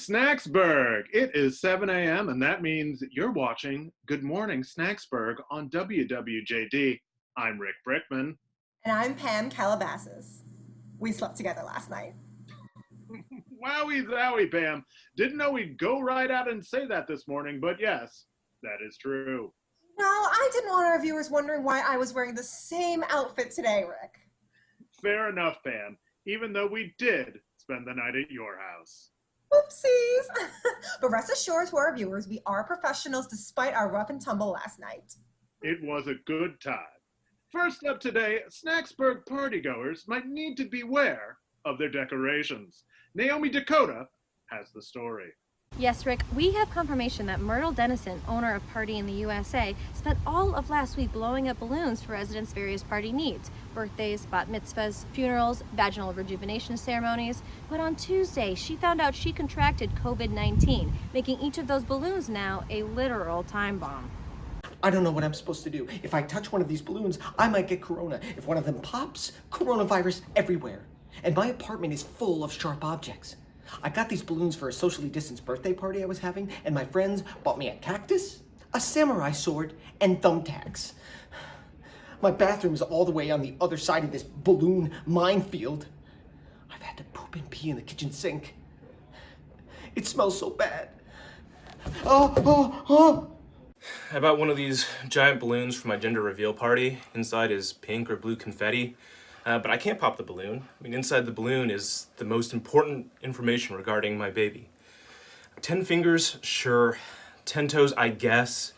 Snacksburg! It is 7 a.m. and that means you're watching Good Morning Snacksburg on WWJD. I'm Rick Brickman. And I'm Pam Calabasas. We slept together last night. Wowie zowie, Pam. Didn't know we'd go right out and say that this morning, but yes, that is true. No, I didn't want our viewers wondering why I was wearing the same outfit today, Rick. Fair enough, Pam, even though we did spend the night at your house. Oopsies! But rest assured to our viewers, we are professionals despite our rough and tumble last night. It was a good time. First up today, Snacksburg partygoers might need to beware of their decorations. Naomi Dakota has the story. Yes, Rick, we have confirmation that Myrtle Dennison, owner of Party in the USA, spent all of last week blowing up balloons for residents' various party needs. Birthdays, bat mitzvahs, funerals, vaginal rejuvenation ceremonies. But on Tuesday, she found out she contracted COVID-19, making each of those balloons now a literal time bomb. I don't know what I'm supposed to do. If I touch one of these balloons, I might get corona. If one of them pops, coronavirus everywhere. And my apartment is full of sharp objects. I got these balloons for a socially distanced birthday party I was having, and my friends bought me a cactus, a samurai sword, and thumbtacks. My bathroom is all the way on the other side of this balloon minefield. I've had to poop and pee in the kitchen sink. It smells so bad. Oh! I bought one of these giant balloons for my gender reveal party. Inside is pink or blue confetti. But I can't pop the balloon. I mean, inside the balloon is the most important information regarding my baby. 10 fingers, sure. 10 toes, I guess.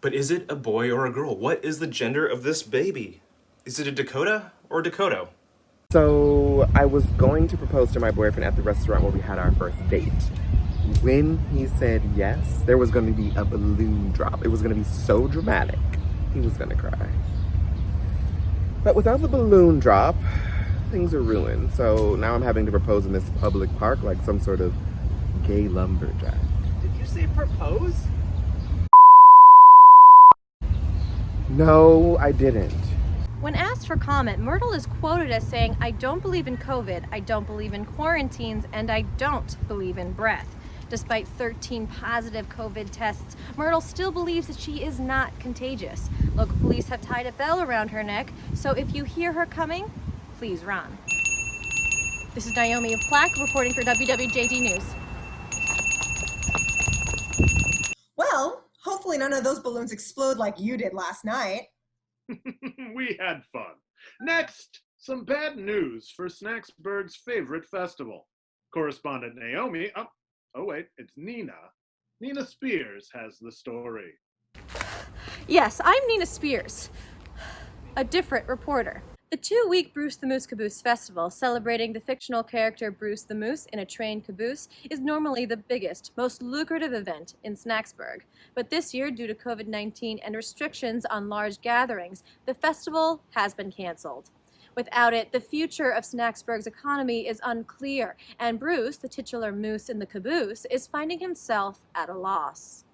But is it a boy or a girl? What is the gender of this baby? Is it a Dakota or Dakota? So I was going to propose to my boyfriend at the restaurant where we had our first date. When he said yes, there was going to be a balloon drop. It was going to be so dramatic. He was going to cry. But without the balloon drop, things are ruined. So now I'm having to propose in this public park like some sort of gay lumberjack. Did you say propose? No, I didn't. When asked for comment, Myrtle is quoted as saying, "I don't believe in COVID, I don't believe in quarantines, and I don't believe in breath." Despite 13 positive COVID tests, Myrtle still believes that she is not contagious. Local police have tied a bell around her neck, so if you hear her coming, please run. This is Naomi of Plaque reporting for WWJD News. Well, hopefully none of those balloons explode like you did last night. We had fun. Next, some bad news for Snacksburg's favorite festival. Correspondent Naomi, oh wait, it's Nina. Nina Spears has the story. Yes, I'm Nina Spears, a different reporter. The 2-week Bruce the Moose Caboose Festival, celebrating the fictional character Bruce the Moose in a trained caboose, is normally the biggest, most lucrative event in Snacksburg. But this year, due to COVID-19 and restrictions on large gatherings, the festival has been canceled. Without it, the future of Snacksburg's economy is unclear, and Bruce, the titular moose in the caboose, is finding himself at a loss.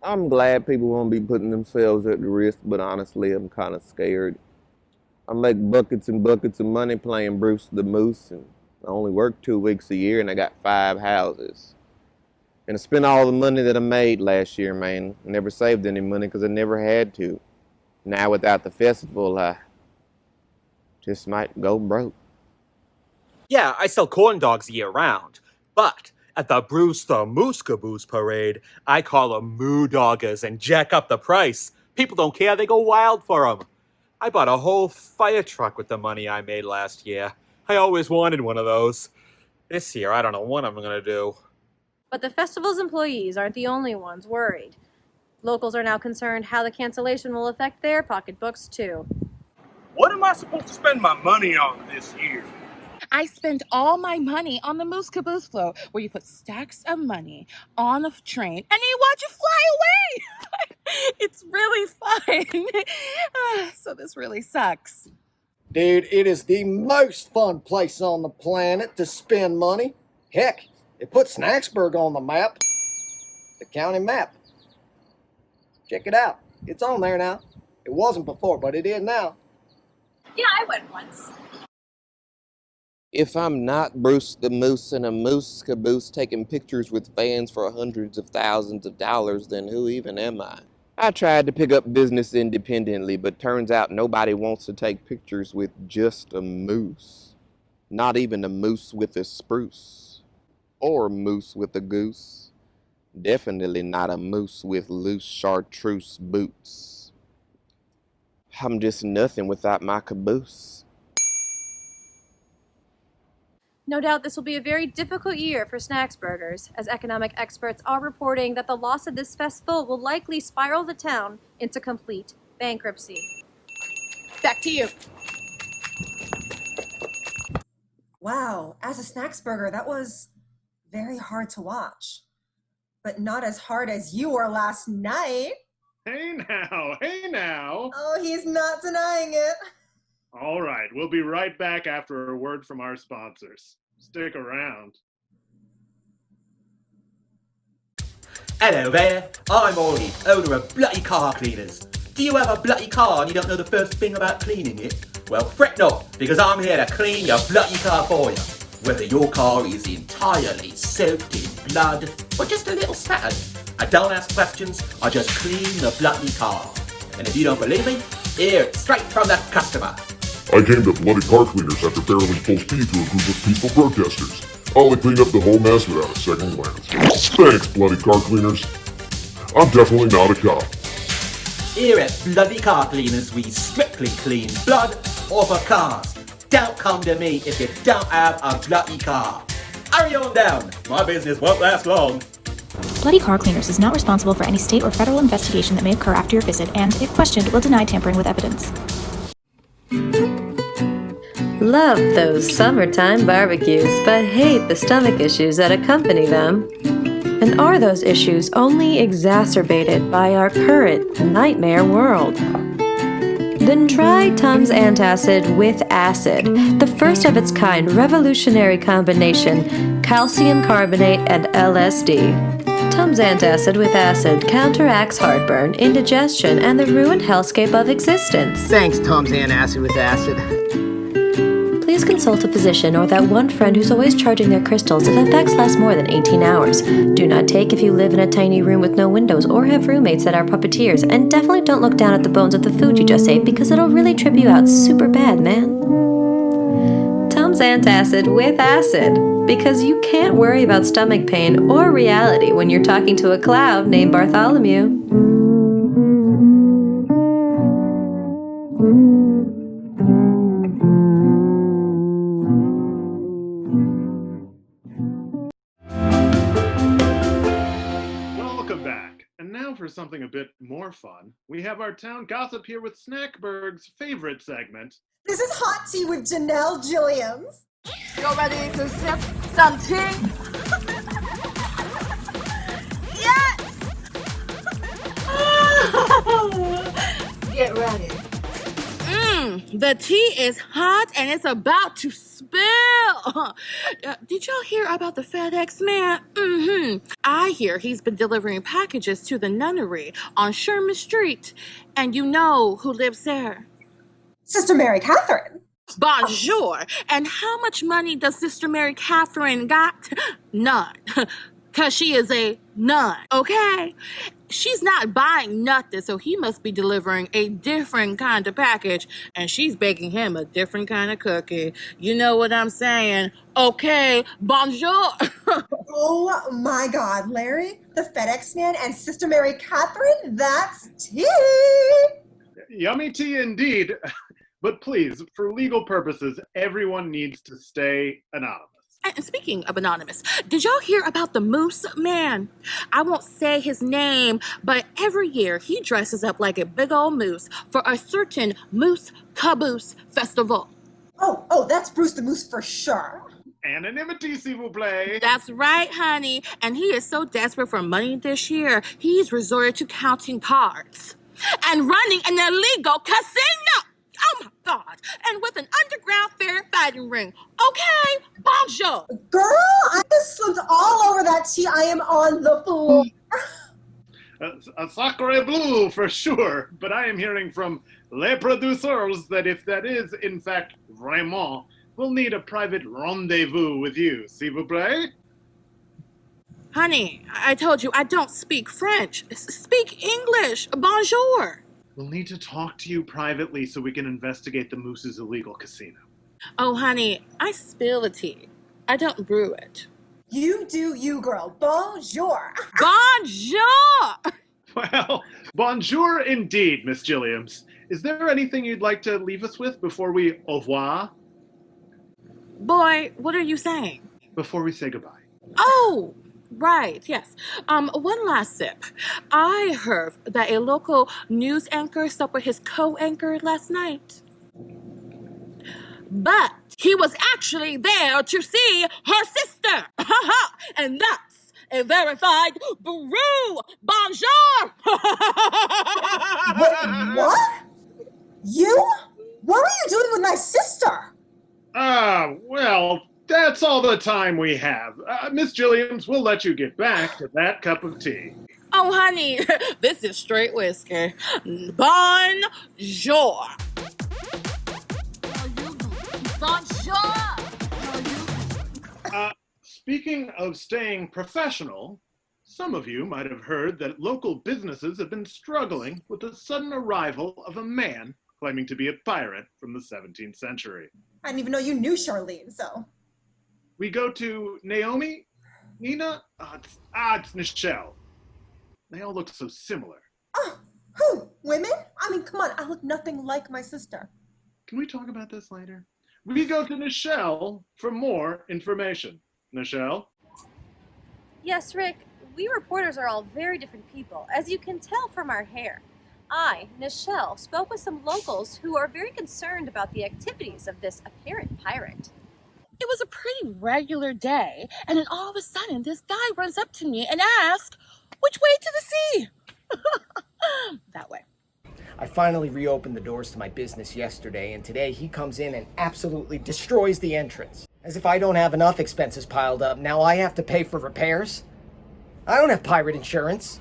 I'm glad people won't be putting themselves at the risk, but honestly, I'm kind of scared. I make buckets and buckets of money playing Bruce the Moose, and I only work 2 weeks a year, and I got 5 houses. And I spent all the money that I made last year, man. I never saved any money because I never had to. Now, without the festival, I just might go broke. Yeah, I sell corn dogs year-round, but at the Bruce the Moose Caboose Parade, I call them moo doggers and jack up the price. People don't care, they go wild for them. I bought a whole fire truck with the money I made last year. I always wanted one of those. This year, I don't know what I'm gonna do. But the festival's employees aren't the only ones worried. Locals are now concerned how the cancellation will affect their pocketbooks too. What am I supposed to spend my money on this year? I spent all my money on the Moose Caboose Flow, where you put stacks of money on a train and you watch it fly away. It's really fun. So this really sucks. Dude, it is the most fun place on the planet to spend money. Heck, it put Snacksburg on the map. The county map. Check it out. It's on there now. It wasn't before, but it is now. Yeah, I went once. If I'm not Bruce the Moose in a moose caboose taking pictures with fans for hundreds of thousands of dollars, then who even am I? I tried to pick up business independently, but turns out nobody wants to take pictures with just a moose. Not even a moose with a spruce. Or a moose with a goose. Definitely not a moose with loose chartreuse boots. I'm just nothing without my caboose. No doubt this will be a very difficult year for Snacksburgers, as economic experts are reporting that the loss of this festival will likely spiral the town into complete bankruptcy. Back to you. Wow, as a Snacksburger, that was very hard to watch. But not as hard as you were last night. Hey now. Oh, he's not denying it. All right, we'll be right back after a word from our sponsors. Stick around. Hello there, I'm Ollie, owner of Bloody Car Cleaners. Do you have a bloody car and you don't know the first thing about cleaning it? Well, fret not, because I'm here to clean your bloody car for you. Whether your car is entirely soaked in blood or just a little spattered, I don't ask questions, I just clean the bloody car. And if you don't believe me, hear it straight from the customer. I came to Bloody Car Cleaners after barreling full speed through a group of peaceful protesters. I'll clean up the whole mess without a second glance. Thanks, Bloody Car Cleaners. I'm definitely not a cop. Here at Bloody Car Cleaners, we strictly clean blood off of cars. Don't come to me if you don't have a bloody car. Hurry on down, my business won't last long. Bloody Car Cleaners is not responsible for any state or federal investigation that may occur after your visit and, if questioned, will deny tampering with evidence. Love those summertime barbecues, but hate the stomach issues that accompany them. And are those issues only exacerbated by our current nightmare world? Then try Tums Antacid with acid, the first of its kind revolutionary combination, calcium carbonate and LSD. Tums Antacid with acid counteracts heartburn, indigestion, and the ruined hellscape of existence. Thanks, Tums Antacid with acid. Please consult a physician or that one friend who's always charging their crystals if effects last more than 18 hours. Do not take if you live in a tiny room with no windows or have roommates that are puppeteers, and definitely don't look down at the bones of the food you just ate because it'll really trip you out super bad, man. Tums Antacid with acid, because you can't worry about stomach pain or reality when you're talking to a cloud named Bartholomew. For something a bit more fun, we have our town gossip here with Snackburg's favorite segment. This is Hot Tea with Jeanell Jilliams. You're ready to sip some tea? Yes! Get ready. The tea is hot and it's about to spill. Did y'all hear about the FedEx man? I hear he's been delivering packages to the nunnery on Sherman Street. And you know who lives there? Sister Mary Catherine. Bonjour. And how much money does Sister Mary Catherine got? None. Because she is a nun, okay? She's not buying nothing, so he must be delivering a different kind of package, and she's baking him a different kind of cookie. You know what I'm saying? Okay, bonjour. Oh my God, Larry, the FedEx man and Sister Mary Catherine, that's tea. Yummy tea indeed. But please, for legal purposes, everyone needs to stay anonymous. And speaking of anonymous, did y'all hear about the Moose Man? I won't say his name, but every year he dresses up like a big old moose for a certain moose caboose festival. Oh, that's Bruce the Moose for sure. Anonymity, s'il vous plaît. That's right, honey. And he is so desperate for money this year, he's resorted to counting cards and running an illegal casino. Oh my God. And with an underground fair fighting ring. Okay, bonjour. Girl, I just slipped all over that tea. I am on the floor. A sacre bleu for sure, but I am hearing from les producers that if that is in fact vraiment We'll need a private rendezvous with you, s'il vous plaît? Honey, I told you I don't speak French. Speak English. Bonjour. We'll need to talk to you privately so we can investigate the Moose's illegal casino. Oh, honey, I spill the tea. I don't brew it. You do you, girl. Bonjour. Bonjour! Well, bonjour indeed, Miss Gilliams. Is there anything you'd like to leave us with before we au revoir? Boy, what are you saying? Before we say goodbye. Oh, right, yes. One last sip. I heard that a local news anchor slept with his co-anchor last night. But he was actually there to see her sister. And that's a verified brew. Bonjour! What? You? What were you doing with my sister? Well, that's all the time we have. Miss Gilliams, we'll let you get back to that cup of tea. Oh, honey, this is straight whiskey. Bonjour. Bonjour. Speaking of staying professional, some of you might have heard that local businesses have been struggling with the sudden arrival of a man claiming to be a pirate from the 17th century. I didn't even know you knew Charlene, so. We go to Naomi, Nina, it's Nichelle. They all look so similar. Oh, who? Women? I mean, come on, I look nothing like my sister. Can we talk about this later? We go to Nichelle for more information. Nichelle? Yes, Rick, we reporters are all very different people, as you can tell from our hair. I, Nichelle, spoke with some locals who are very concerned about the activities of this apparent pirate. It was a pretty regular day, and then all of a sudden, this guy runs up to me and asks, "Which way to the sea?" That way. I finally reopened the doors to my business yesterday, and today he comes in and absolutely destroys the entrance. As if I don't have enough expenses piled up, now I have to pay for repairs? I don't have pirate insurance.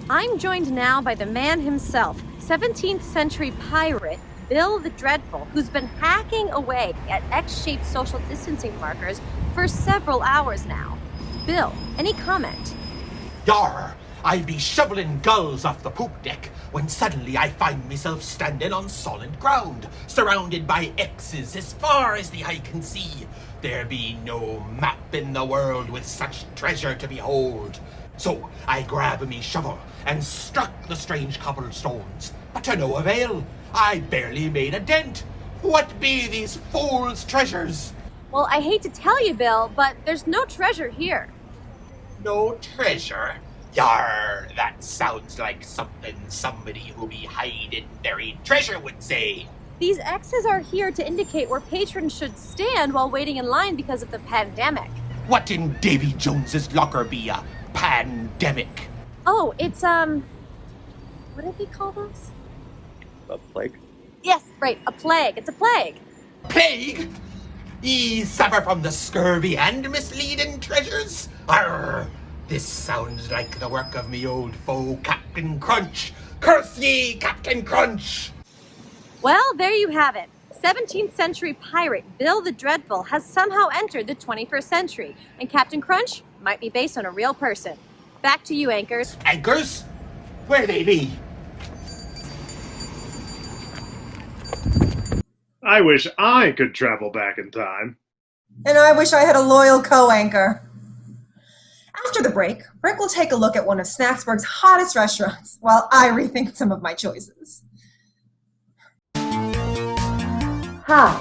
I'm joined now by the man himself, 17th century pirate Bill the Dreadful, who's been hacking away at X-shaped social distancing markers for several hours now. Bill, any comment? Yar! I be shoveling gulls off the poop deck when suddenly I find myself standing on solid ground, surrounded by X's as far as the eye can see. There be no map in the world with such treasure to behold. So I grab me shovel and struck the strange cobblestones, but to no avail. I barely made a dent. What be these fools' treasures? Well, I hate to tell you, Bill, but there's no treasure here. No treasure? Yar, that sounds like something somebody who be hiding buried treasure would say. These X's are here to indicate where patrons should stand while waiting in line because of the pandemic. What in Davy Jones's locker be a pandemic? Oh, it's, what did they call those? A plague? Yes, right, a plague. It's a plague. Plague? Ye suffer from the scurvy and misleading treasures? Arr! This sounds like the work of me old foe, Captain Crunch. Curse ye, Captain Crunch! Well, there you have it. 17th century pirate Bill the Dreadful has somehow entered the 21st century, and Captain Crunch might be based on a real person. Back to you, anchors. Anchors? Where they be? I wish I could travel back in time. And I wish I had a loyal co-anchor. After the break, Rick will take a look at one of Snacksburg's hottest restaurants while I rethink some of my choices. Hi,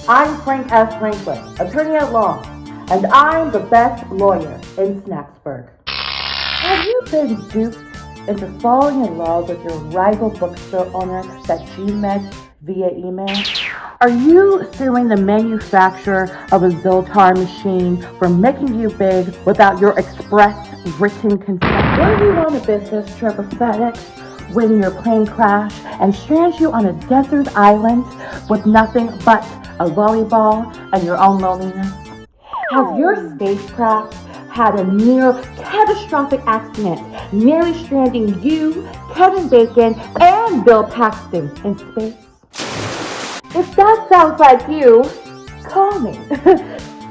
I'm Frank S. Franklin, attorney at law, and I'm the best lawyer in Snacksburg. Have you been duped into falling in love with your rival bookstore owner that you met via email? Are you suing the manufacturer of a Zoltar machine for making you big without your express written consent? Were you on a business trip with FedEx when your plane crashed and stranded you on a desert island with nothing but a volleyball and your own loneliness? Has your spacecraft had a near catastrophic accident, nearly stranding you, Kevin Bacon, and Bill Paxton in space? If that sounds like you, call me.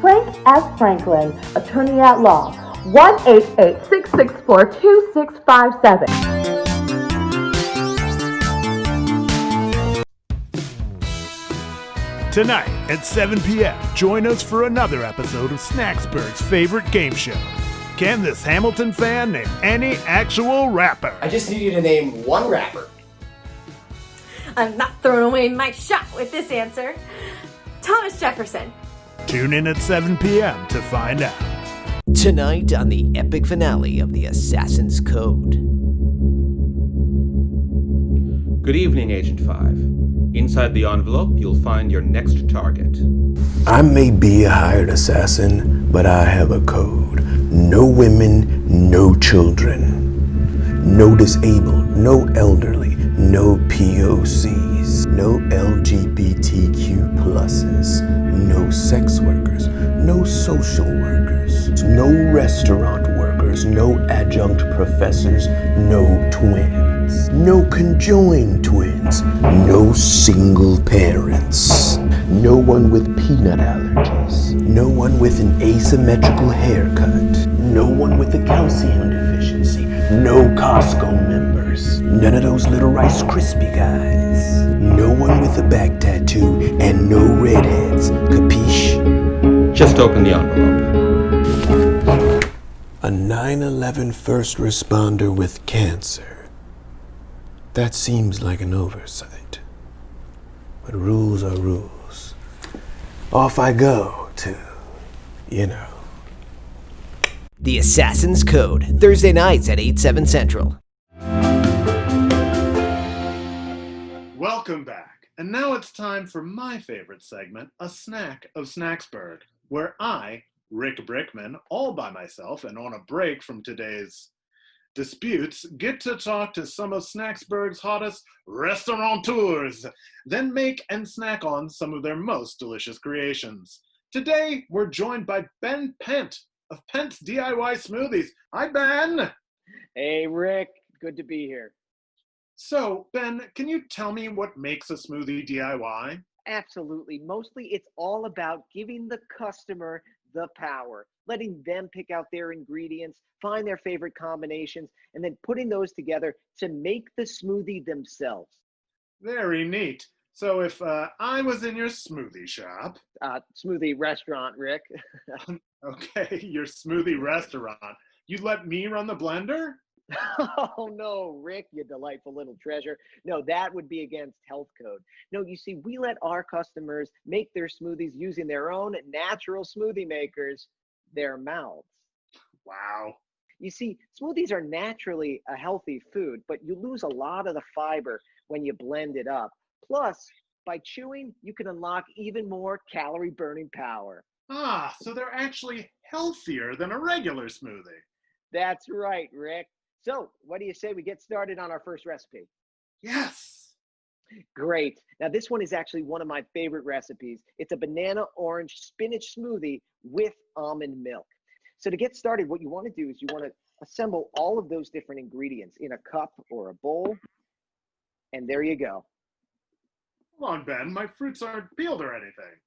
Frank S. Franklin, attorney at law. 1-888-664-2657. Tonight at 7 p.m., join us for another episode of Snacksburg's favorite game show. Can this Hamilton fan name any actual rapper? I just need you to name one rapper. I'm not throwing away my shot with this answer. Thomas Jefferson. Tune in at 7 p.m. to find out. Tonight on the epic finale of the Assassin's Code. Good evening, Agent 5. Inside the envelope, you'll find your next target. I may be a hired assassin, but I have a code. No women, no children. No disabled, no elderly, no POCs, no LGBTQ pluses, no sex workers, no social workers, no restaurant workers, no adjunct professors, no twins, no conjoined twins, no single parents, no one with peanut allergies, no one with an asymmetrical haircut, no one with a calcium deficiency, no Costco members, none of those little Rice Krispie guys, no one with a back tattoo, and no redheads, capiche? Just open the envelope. A 9/11 first responder with cancer. That seems like an oversight. But rules are rules. Off I go to, The Assassin's Code, Thursday nights at 8, 7 Central. Welcome back. And now it's time for my favorite segment, A Snack of Snacksburg, where I, Rick Brickman, all by myself and on a break from today's disputes, get to talk to some of Snacksburg's hottest restaurateurs, then make and snack on some of their most delicious creations. Today, we're joined by Ben Pent of Pent's DIY Smoothies. Hi, Ben! Hey, Rick. Good to be here. So, Ben, can you tell me what makes a smoothie DIY? Absolutely. Mostly it's all about giving the customer the power, letting them pick out their ingredients, find their favorite combinations, and then putting those together to make the smoothie themselves. Very neat. So if I was in your smoothie shop... Smoothie restaurant, Rick. Okay, your smoothie restaurant. You'd let me run the blender? Oh, no, Rick, you delightful little treasure. No, that would be against health code. No, you see, we let our customers make their smoothies using their own natural smoothie makers, their mouths. Wow. You see, smoothies are naturally a healthy food, but you lose a lot of the fiber when you blend it up. Plus, by chewing, you can unlock even more calorie-burning power. Ah, so they're actually healthier than a regular smoothie. That's right, Rick. So, what do you say we get started on our first recipe? Yes. Great. Now, this one is actually one of my favorite recipes. It's a banana orange spinach smoothie with almond milk. So to get started, what you want to do is you want to assemble all of those different ingredients in a cup or a bowl. And there you go. Hold on, Ben. My fruits aren't peeled or anything.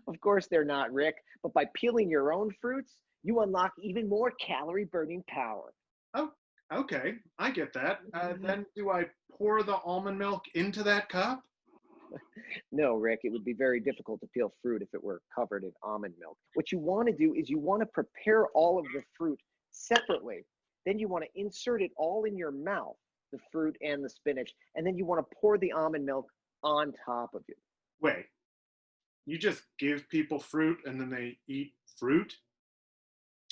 Of course they're not, Rick. But by peeling your own fruits, you unlock even more calorie-burning power. Oh, okay. I get that. Then do I pour the almond milk into that cup? No, Rick, it would be very difficult to peel fruit if it were covered in almond milk. What you want to do is you want to prepare all of the fruit separately. Then you want to insert it all in your mouth, the fruit and the spinach, and then you want to pour the almond milk on top of it. Wait, you just give people fruit and then they eat fruit?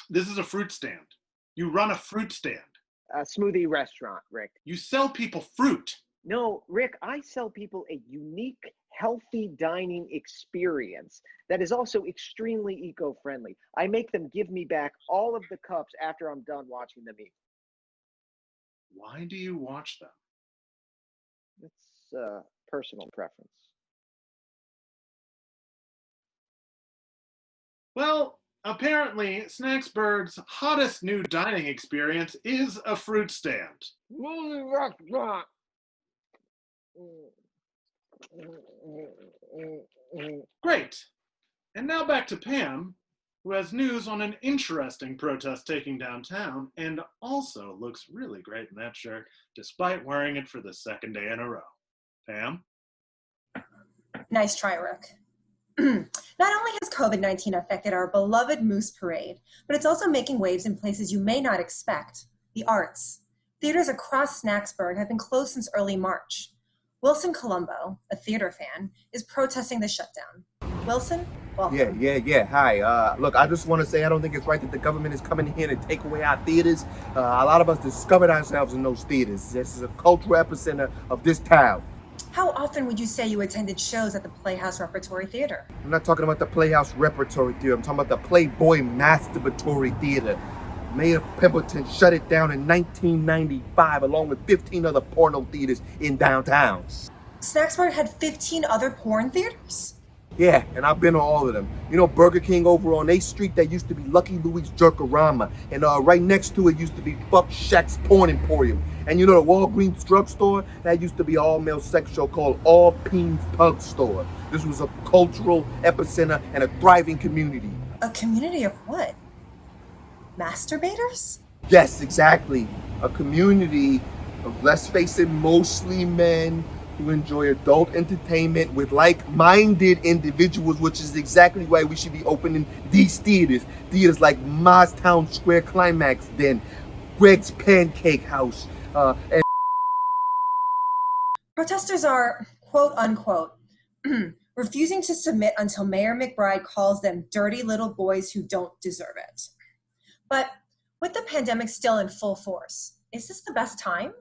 This is a fruit stand. You run a fruit stand. A smoothie restaurant, Rick. You sell people fruit. No, Rick, I sell people a unique, healthy dining experience that is also extremely eco-friendly. I make them give me back all of the cups after I'm done watching them eat. Why do you watch them? It's personal preference. Well, apparently, Snacksburg's hottest new dining experience is a fruit stand. Smoothie restaurant. Great. And now back to Pam, who has news on an interesting protest taking downtown and also looks really great in that shirt, despite wearing it for the second day in a row. Pam? Nice try, Rick. Not only has COVID-19 affected our beloved Moose Parade, but it's also making waves in places you may not expect. The arts. Theaters across Snacksburg have been closed since early March. Wilson Colombo, a theater fan, is protesting the shutdown. Wilson, welcome. Yeah. Hi. Look, I just want to say I don't think it's right that the government is coming in here to take away our theaters. A lot of us discovered ourselves in those theaters. This is a cultural epicenter of this town. How often would you say you attended shows at the Playhouse Repertory Theater? I'm not talking about the Playhouse Repertory Theater. I'm talking about the Playboy Masturbatory Theater. Mayor Pimpleton shut it down in 1995 along with 15 other porno theaters in downtown. Snacksburg had 15 other porn theaters? Yeah, and I've been to all of them. You know Burger King over on 8th Street, that used to be Lucky Louie's Jerkorama. And right next to it used to be Fuck Shack's Porn Emporium. And you know the Walgreens drugstore? That used to be an all-male sex show called All Peens Pug Store. This was a cultural epicenter and a thriving community. A community of what? Masturbators? Yes, exactly. A community of, let's face it, mostly men who enjoy adult entertainment with like-minded individuals, which is exactly why we should be opening these theaters. Theaters like Town Square Climax Den, Greg's Pancake House, and Protesters are, quote unquote, refusing to submit until Mayor McBride calls them dirty little boys who don't deserve it. But with the pandemic still in full force, is this the best time?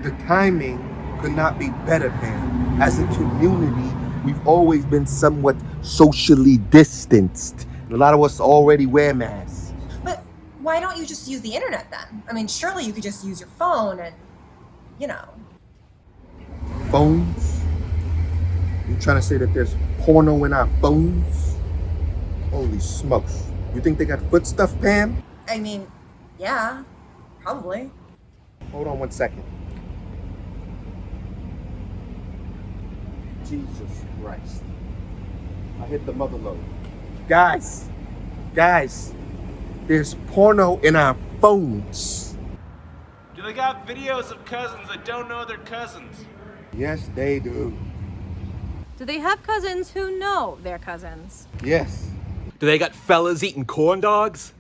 the timing could not be better, man. As a community, we've always been somewhat socially distanced. And a lot of us already wear masks. But why don't you just use the internet then? I mean, surely you could just use your phone and, you know. Phones? You trying to say that there's porno in our phones? Holy smokes. You think they got foot stuff, Pam? I mean, yeah, probably. Hold on 1 second. Jesus Christ. I hit the mother load. Guys, there's porno in our phones. Do they got videos of cousins that don't know their cousins? Yes, they do. Do they have cousins who know their cousins? Yes. Do they got fellas eating corn dogs?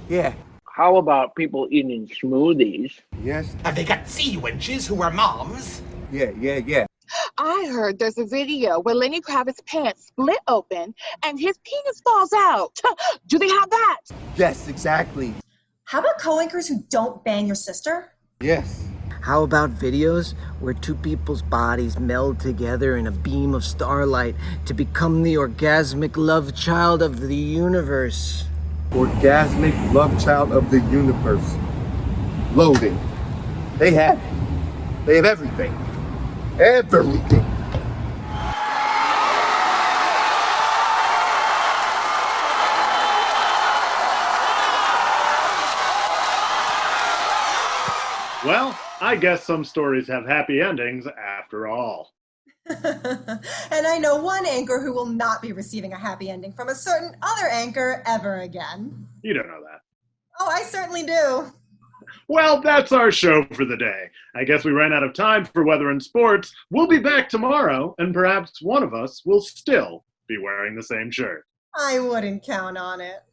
Yeah. How about people eating smoothies? Yes. Have they got sea wenches who are moms? Yeah. I heard there's a video where Lenny Kravitz's pants split open and his penis falls out. Do they have that? Yes, exactly. How about co-anchors who don't bang your sister? Yes. How about videos where two people's bodies meld together in a beam of starlight to become the orgasmic love child of the universe? Orgasmic love child of the universe. Loading. They have it. They have everything. Everything. Well, I guess some stories have happy endings after all. And I know one anchor who will not be receiving a happy ending from a certain other anchor ever again. You don't know that. Oh, I certainly do. Well, that's our show for the day. I guess we ran out of time for weather and sports. We'll be back tomorrow, and perhaps one of us will still be wearing the same shirt. I wouldn't count on it.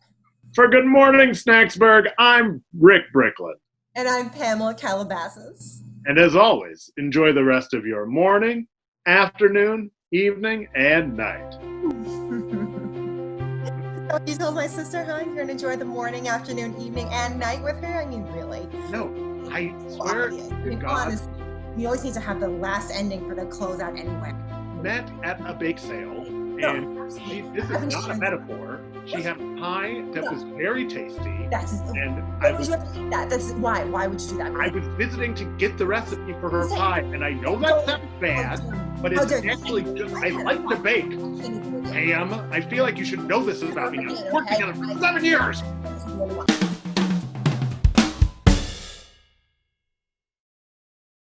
For Good Morning Snacksburg, I'm Rick Bricklin. And I'm Pamela Calabasas. And as always, enjoy the rest of your morning, afternoon, evening, and night. So you told my sister, huh? You're gonna enjoy the morning, afternoon, evening, and night with her? I mean, really? No, I swear to God. Honestly, you always need to have the last ending for the closeout anyway. Met at a bake sale, and this is not a metaphor. She had pie that was very tasty. Why would you have to eat that? Why? Why would you do that? I was visiting to get the recipe for her pie, and I know that sounds bad, but it's actually just, I like to bake. Pam, I feel like you should know this about me. I've worked together for 7 years.